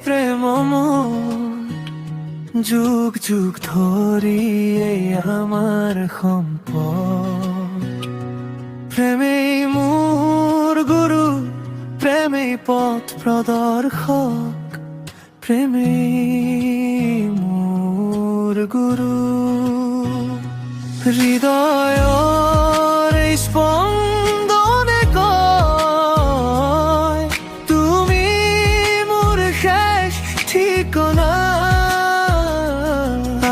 প্ৰেম যুগ যুগ ধৰি এই আমাৰ সম্পদ। প্ৰেমেই মোৰ গুৰু, প্ৰেমেই পথ প্ৰদৰ্শক, প্ৰেমেই মোৰ গুৰু। হৃদয়ৰ এই স্পন্দনে কয় তুমি মোৰ শেষ ঠিকনা।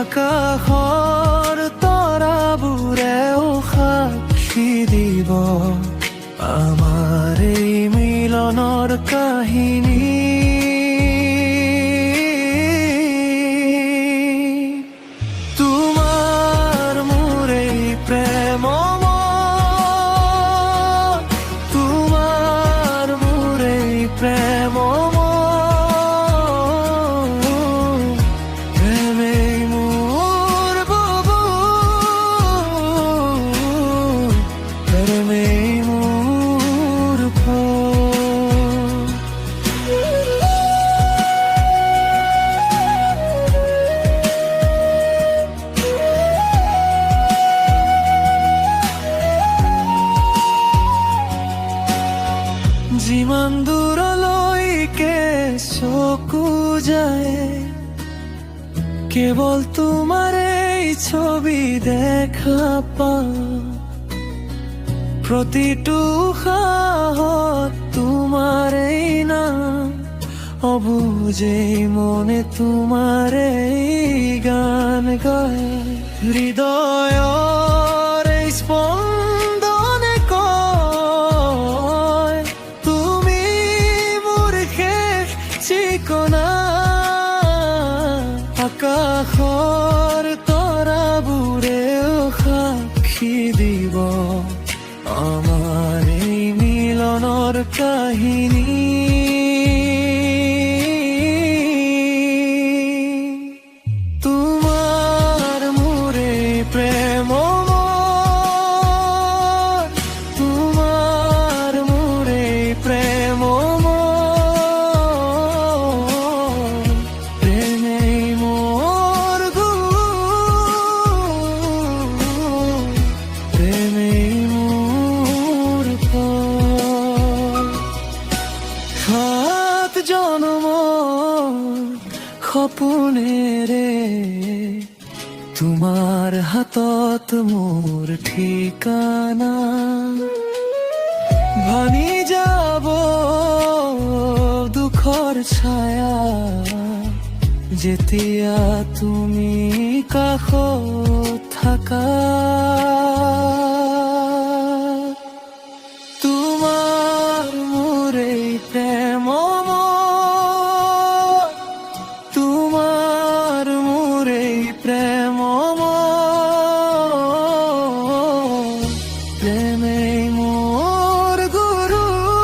আকাশৰ তৰাবোৰেও সাক্ষী দিব আমাৰ এই মিলনৰ কাহিনী। তোমাৰ মোৰ এই প্ৰেম, তোমাৰ মোৰ এই প্ৰেম, প্ৰেমেই মোৰ বুবু, প্ৰেমেই মোৰ যিমান দূৰলৈকে চকু যায় কেৱল তোমাৰ এই ছবি দেখা পাওঁ। প্ৰতিটো উশাহত তোমাৰ এই নাম, অবুজেই মনে তোমাৰ এই গান গায়। হৃদয়ৰ এই স্পন্দনে কয় তুমি মোৰ শেষ ঠিকনা। আকাশৰ তৰাবোৰেও সাক্ষী দিব আমাৰ এই মিলনৰ কাহিনী। তোমাৰ মোৰ এই প্ৰেম, তোমাৰ মোৰ এই প্ৰেম, প্ৰেমেই মোৰ গুৰু, প্ৰেমেই মোৰ পথ। সাত জনমৰ সপোনেৰে তোমাৰ হাতত মোৰ ঠিকানা। ভাঙি যাব দুখৰ ছায়া যেতিয়া তুমি কাষত